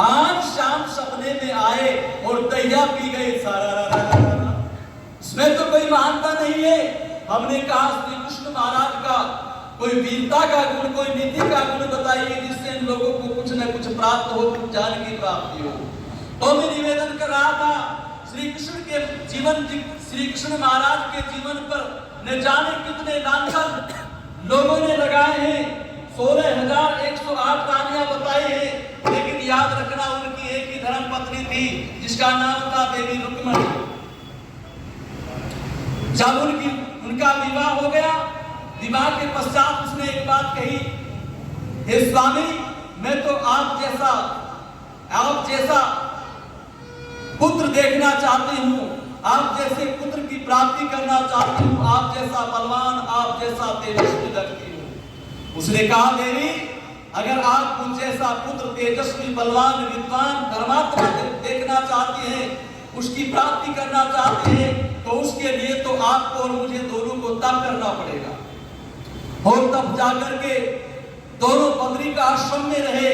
आज शाम सपने में आए और दहिया पी गए सारा। इसमें तो कोई महानता नहीं है। हमने कहा श्री कृष्ण महाराज का कोई वीरता का गुण, कोई नीति का गुण बताइए जिससे इन लोगों को कुछ न कुछ प्राप्त हो, कुछ ज्ञान की प्राप्ति हो। तो मैं निवेदन कर रहा था श्री कृष्ण के जीवन, श्री कृष्ण महाराज के जीवन पर न जाने कितने नामकरण लोगों ने लगाए हैं। 16,108 रानियां बताई है, लेकिन याद रखना उनकी एक ही धर्म पत्नी थी जिसका नाम था देवी रुक्मणी। जब उनका विवाह हो गया, विवाह के पश्चात उसने एक बात कही, हे स्वामी, मैं तो आप जैसा पुत्र देखना चाहती हूँ, आप जैसे पुत्र की प्राप्ति करना चाहती हूँ, आप जैसा बलवान, आप जैसा तेजस्वी लगती हूँ। उसने कहा देवी, अगर आप मुझ जैसा पुत्र तेजस्वी, बलवान, विद्वान, धर्मात्मा देखना चाहती हैं, उसकी प्राप्ति करना चाहती हैं, तो उसके लिए तो आपको और मुझे दोनों को तप करना पड़ेगा। और तब जाकर के दोनों बद्री का आश्रम में रहे,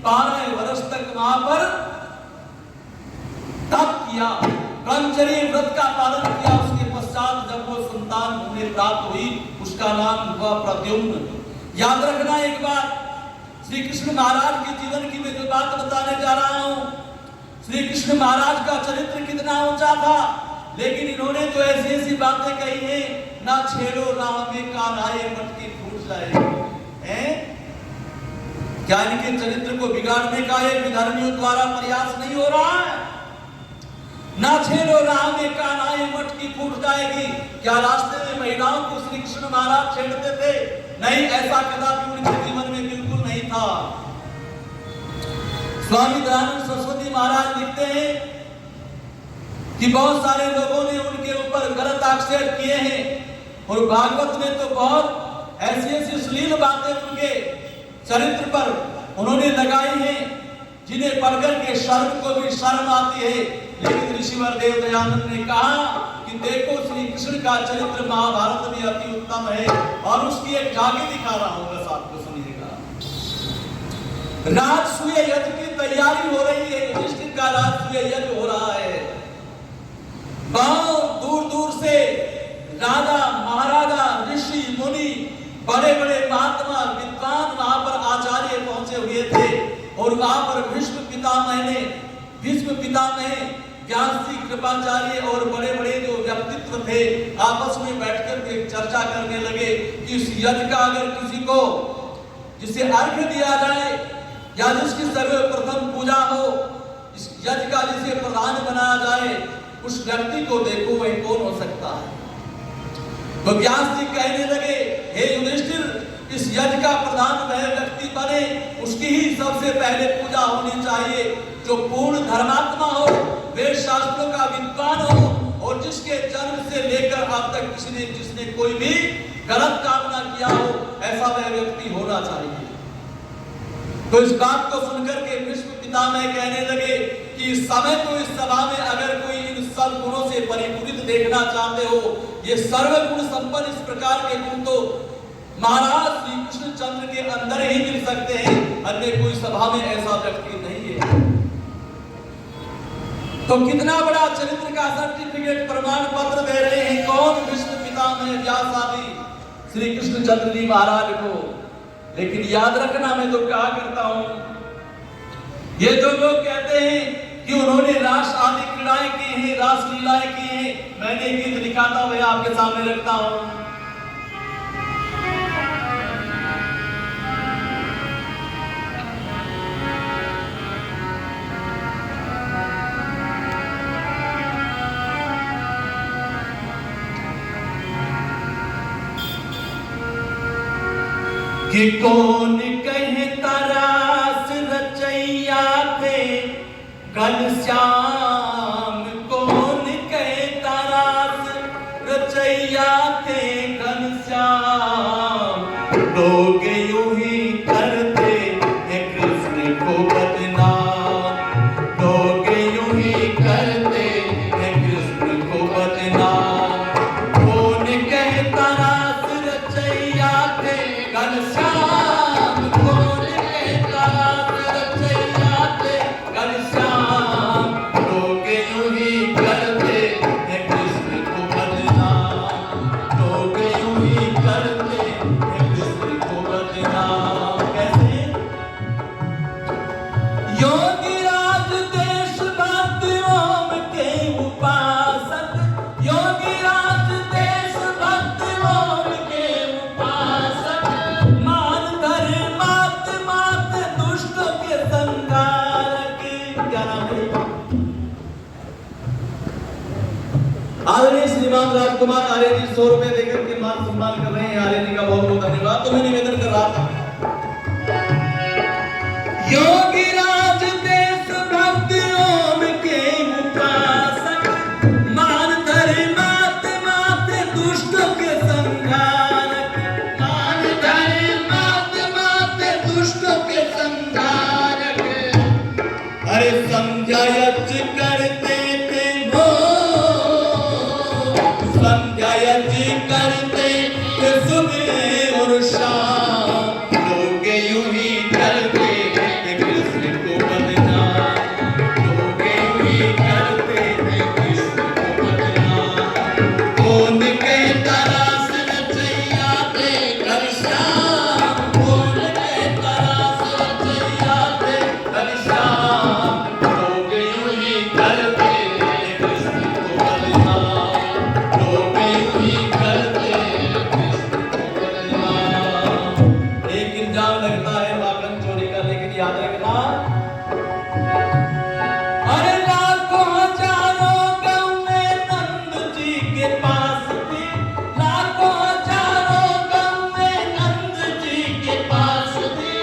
12 वर्ष तक वहां पर तप किया, ब्रह्मचर्य व्रत का पालन किया। उसके पश्चात जब वो संतान उन्हें प्राप्त हुई, उसका नाम हुआ प्रद्युम्न। याद रखना एक बात, श्री कृष्ण महाराज के जीवन की मैं जो बात बताने जा रहा हूं, श्री कृष्ण महाराज का चरित्र कितना ऊंचा था, लेकिन इन्होंने तो ऐसी ऐसी बातें कही हैं, ना छेड़ो राह में कान आए मटकी फूट जाए। हैं? क्या इनके चरित्र को बिगाड़ने का एक विधर्मियों द्वारा प्रयास नहीं हो रहा है? ना छेड़ो राह में कान आए मटकी फूट जाएगी। क्या रास्ते में महिलाओं को श्री कृष्ण महाराज छेड़ते थे? नहीं, ऐसा कदापि उनके जीवन में बिल्कुल नहीं था। स्वामी दयानंद सरस्वती महाराज लिखते हैं कि बहुत सारे लोगों ने उनके ऊपर गलत आक्षेप किए हैं, और भागवत में तो बहुत ऐसी ऐसी श्लील बातें उनके चरित्र पर उन्होंने लगाई हैं, जिन्हें पढ़कर के शर्म को भी शर्म आती है। लेकिन ऋषिवर देव दयानंद ने कहा कि देखो, श्री कृष्ण का चरित्र महाभारत में अति उत्तम है, और उसकी एक झांकी दिखा रहा हूं, बस आपको सुनिएगा। राजसूय यज्ञ की तैयारी हो रही है, युधिष्ठिर का राजसूय यज्ञ हो रहा है। बहुत दूर दूर से राजा, महाराजा, ऋषि, मुनि, बड़े बड़े महात्मा, विद्वान वहां पर आचार्य पहुंचे हुए थे, और वहां पर भीष्म पितामह, व्यास जी, कृपाचार्य और बड़े बड़े जो व्यक्तित्व थे आपस में बैठकर के चर्चा करने लगे कि इस यज्ञ का अगर किसी को, जिसे अर्घ्य दिया जाए या जिसकी सर्वप्रथम पूजा हो, इस यज्ञ का जिसे प्रधान बनाया जाए, उस व्यक्ति को देखो वह कौन हो सकता है। तो व्यास जी कहने लगे, हे युधिष्ठिर, इस यज्ञ का प्रधान वह व्यक्ति बने, उसकी ही सबसे पहले पूजा होनी चाहिए जो पूर्ण धर्मात्मा हो, वेद शास्त्रों का विद्वान हो, और जिसके जन्म से लेकर अब तक जिसने कोई भी गलत काम ना किया हो, ऐसा वह व्यक्ति होना चाहिए। तो इस बात को सुनकर के भीष्म पितामह कहने लगे कि इस समय तो इस सभा में अगर कोई इन सब गुणों से परिपूरित देखना चाहते हो, ये सर्वगुण संपन्न इस प्रकार के गुण तो महाराज श्री कृष्ण चंद्र के अंदर ही मिल सकते हैं। अन्य कोई सभा में ऐसा व्यक्ति नहीं है। तो कितना बड़ा चरित्र का सर्टिफिकेट प्रमाण पत्र दे रहे हैं कौन? विष्णु पितामह व्यास आदि श्री कृष्ण चंद्र जी महाराज को। लेकिन याद रखना, मैं तो क्या करता हूं, ये जो लोग कहते हैं कि उन्होंने रास आदि क्रीड़ाएं की हैं, रास लीलाएं की हैं, मैंने गीत दिखाता हुआ आपके सामने रखता हूं। कि कौन कहे तरास रचैया थे घनश्याम, कौन कहे तरास रचैया थे घनश्याम, लोग यूं ही करते हैं कृष्ण को बदनाम, लोग यूं ही करते हैं कृष्ण को बदनाम, कौन कहे तरास रचैया थे घनश्याम, आदरणीय श्रीमान राजकुमार आर्य जी 100 रुपए देकर के मान सम्मान कर रहे हैं। आर्य जी का बहुत बहुत धन्यवाद। तो मैं निवेदन कर रहा था, योगीराज देश भक्त ओम के उपासक, मान धर्म मात मात दुष्टों के संहारक, मान धर्म मात मात दुष्टों के संहारक, अरे समझायच करते करते सुबह और शाम, लोग यूं ही करते हैं कृष्ण को बदनाम, लोग यूं ही करते हैं कृष्ण को बदनाम, कौन के तरास रचैया थे घनश्याम, कौन के तरास रचैया थे घनश्याम, लोग यूं ही करते हैं कृष्ण को बदनाम, लोग यूं ही लगता है माखन चोरी का। लेकिन याद रखना, अरे लाखों हजारों गांव में नंद जी के पास थी, लाखों हजारों गांव में नंद जी के पास थी,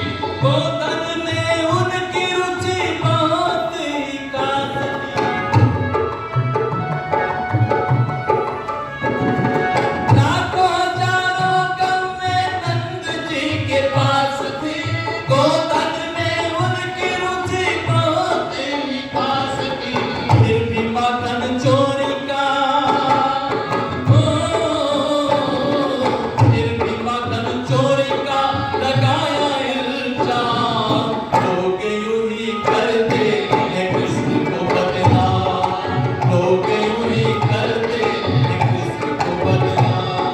गोधन में उनकी रुचि बहुत ही खास थी, लाखों हजारों गांव में नंद जी के पास थी, गोधन में उनकी रुचि बहुत ही खास थी, फिर भी माखन चोरी का, फिर भी माखन चोरी का लगाया इल्जाम, लोग यूं ही करते हैं कृष्ण को बदनाम, लोग यूं ही करते हैं कृष्ण को बदनाम,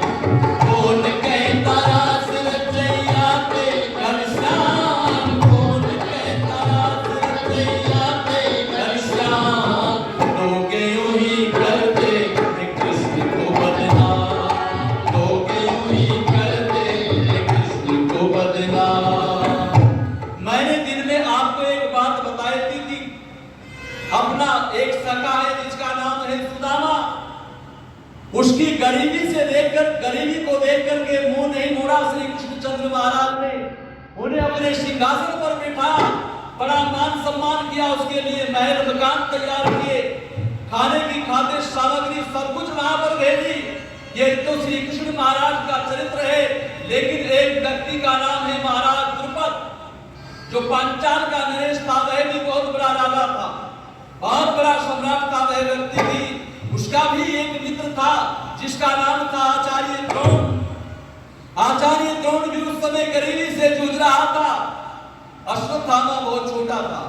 कौन कहता रास रचैया थे घनश्याम, कौन कहता रास रचैया थे घनश्याम, लोग यूं ही करते हैं कृष्ण को बदनाम, लोग यूं ही करते हैं कृष्ण को बदनाम। मैंने दिन में आपको एक बात बताई थी, अपना एक सखा है जिसका नाम है सुदामा, उसकी गरीबी से देखकर, गरीबी को देखकर के मुंह नहीं मोड़ा श्री कृष्णचंद्र महाराज ने, उन्हें अपने सिंहासन पर बिठाया, बड़ा मान सम्मान किया, उसके लिए महल मकान तैयार किए, खाने की खाद्य सामग्री सब कुछ वहां पर भेजी। ये तो श्री कृष्ण महाराज का चरित्र है। लेकिन एक व्यक्ति का नाम है महाराज द्रुपद, जो पांचाल का नरेश था, वह भी बहुत बड़ा राजा था, बहुत बड़ा सम्राट था वह व्यक्ति भी। उसका भी एक मित्र था जिसका नाम था आचार्य द्रोण। आचार्य द्रोण भी उस समय गरीबी से जूझ रहा था। अश्वत्थामा बहुत छोटा था।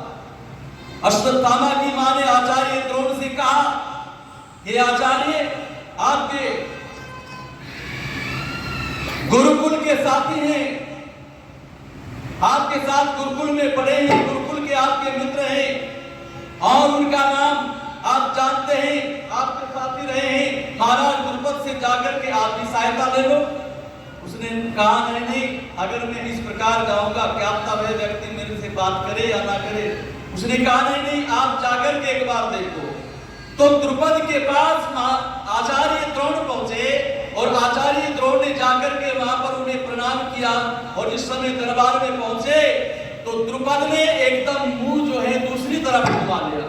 अश्वत्थामा की मां ने आचार्य द्रोण से कहा, हे आचार्य, आपके गुरुकुल के साथी हैं, आपके साथ गुरुकुल में पढ़े हैं, गुरुकुल के आपके मित्र हैं और उनका नाम आप जानते हैं, आपके साथी रहे हैं, महाराज द्रुपद से जाकर के आपकी सहायता ले लो। उसने कहा, नहीं, अगर मैं इस प्रकार जाऊंगा क्या पता वह व्यक्ति मेरे से बात करे या ना करे। उसने कहा, नहीं, आप जाकर के एक बार देखो। तो द्रुपद के पास आचार्य द्रोण पहुंचे और आचार्य द्रोण ने जाकर के वहां पर उन्हें प्रणाम किया और जिस समय दरबार में पहुंचे तो द्रुपद ने एकदम मुंह जो है दूसरी तरफ घुमा लिया।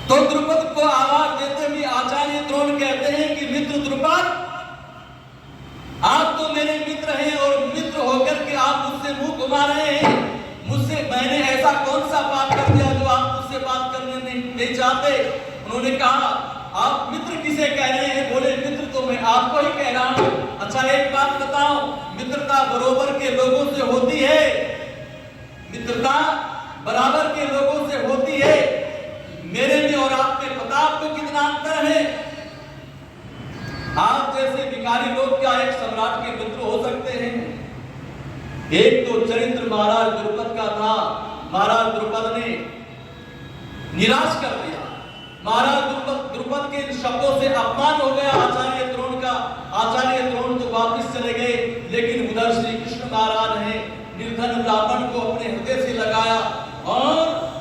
तो द्रुपद को आवाज देते हुए आचार्य द्रोण कहते हैं कि मित्र द्रुपद, आप तो मेरे मित्र हैं और मित्र होकर के आप मुझसे मुंह घुमा रहे हैं। मुझसे मैंने ऐसा कौन सा पाप कर दिया जो आप मुझसे बात करने नहीं चाहते? उन्होंने कहा, आप मित्र किसे कह रहे हैं? बोले, मित्र तो मैं आपको ही कह रहा हूं। अच्छा एक बात बताओ, मित्रता बराबर के लोगों से होती है? मित्रता बराबर के लोगों से होती है? मेरे में और आप में पता आपको कितना अंतर है? आप जैसे भिखारी लोग क्या एक सम्राट के मित्र हो सकते हैं? एक तो चरित्र महाराज द्रुपद का था, महाराज द्रुपद ने निराश कर दिया। महाराज द्रुपद के शब्दों से अपमान हो गया आचार्य द्रोण का। आचार्य द्रोण तो वापस चले गए, लेकिन उधर श्री कृष्ण महाराज ने निर्धन ब्राह्मण को अपने हृदय से लगाया और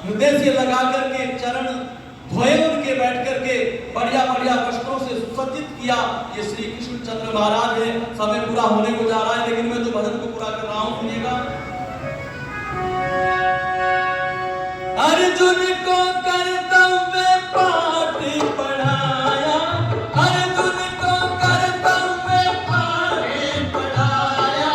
हृदय से लगा करके चरण धोए, उनके बैठ करके बढ़िया बढ़िया वस्त्रों से सुसज्जित किया। ये श्री कृष्ण चंद्र महाराज है। समय पूरा होने को जा रहा है, लेकिन मैं तो भजन को पूरा कर रहा हूं, सुनिएगा। अर्जुन को कर्तव्य पाठ पढ़ाया, अर्जुन को कर्तव्य पाठ पढ़ाया,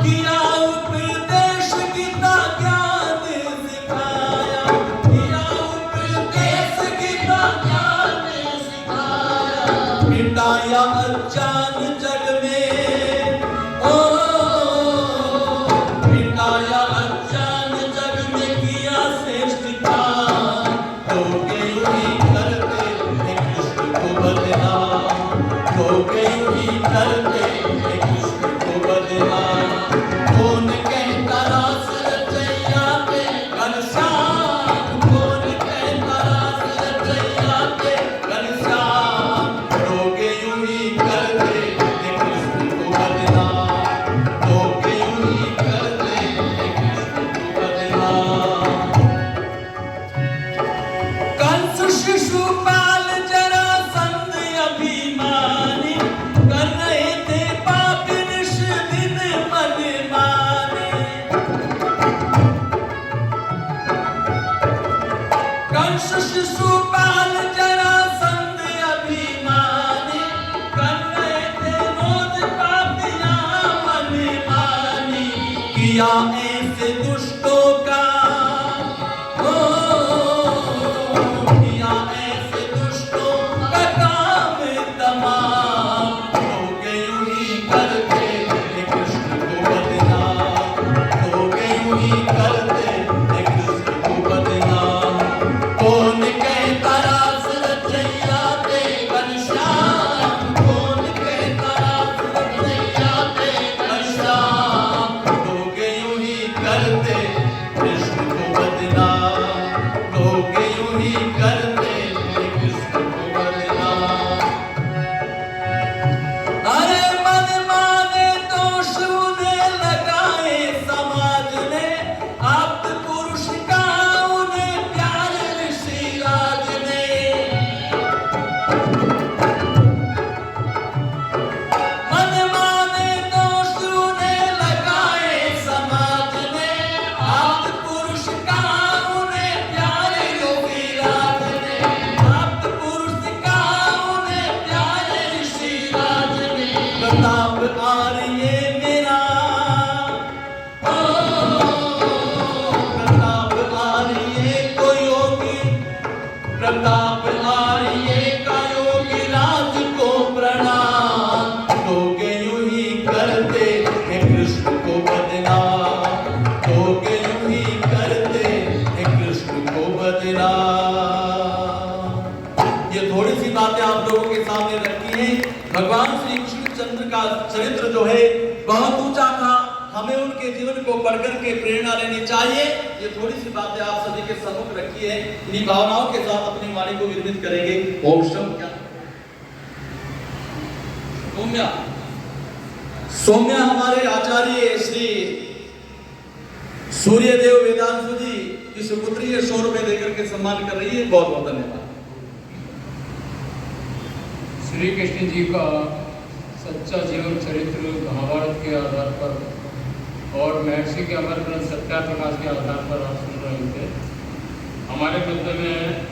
किया उपदेश गीता ज्ञान सिखाया, किया उपदेश गीता ज्ञान सिखाया, मिटाया अज्ञान जग में, ओ मिटाया अज्ञान जग में, किया श्रेष्ठ काम। लोग यूं ही करते हैं कृष्ण को बदनाम, लोग यूं ही करते हैं कृष्ण को बदनाम। कौन कहता रास रचैया पे घनश्याम, कौन कहता रास रचैया पे घनश्याम। लोग यूं ही करते हैं कृष्ण को बदनाम, लोग यूं ही करते हैं कृष्ण को बदनाम। कंस शिशुपाल जरासंध अभिमानी, कर रहे थे पाप निश दिन मन माने। कंस शिशुपाल जरासंध अभिमानी, कर रहे थे रोज पापियां मन मानी। किया ऐसे दुष्टों का, किया ऐसे दुष्टों का काम तमाम। लोग यूं ही करते हैं कृष्ण को बदनाम, लोग यूं ही करते हैं कृष्ण को बदनाम। कौन कहता रास रचैया पे घनश्याम, कौन कहता रास रचैया पे घनश्याम। लोग यूं ही करते कृष्ण को बदनाम, लोग यूं ही करते हैं कृष्ण को बदनाम। अरे मन माने दोष उन्हें लगाए समाज ने, आप्त पुरुष का उन्हें प्यार ऋषिराज ने। मन माने दोष उन्हें लगाए समाज ने, आप्त पुरुष का उन्हें प्यार ऋषिराज ने, आप्त पुरुष का उन्हें प्यार ऋषिराज ने। प्रताप आर्य मेरा, प्रताप आर्य को योगी, प्रताप आर्य का योगी राज को प्रणाम। लोग यूं ही करते हैं कृष्ण को बदनाम, लोग यूं का चरित्र जो है बहुत ऊंचा था। हमें उनके जीवन को पढ़कर के प्रेरणा लेनी चाहिए। ये थोड़ी सी बातें आप सभी के सम्मुख रखी है। इन्हीं भावनाओं के साथ अपनी वाणी को निर्मित करेंगे। ओम शम क्या सौम्या हमारे आचार्य श्री सूर्यदेव वेदांशु जी की सुपुत्री 100 रुपए देकर के सम्मान कर रही है। बहुत बहुत धन्यवाद। श्री कृष्ण जी का सच्चा जीवन चरित्र महाभारत के आधार पर और महर्षि के अमर ग्रंथ सत्याप्रकाश के आधार पर आप सुन रहे थे। हमारे मध्य में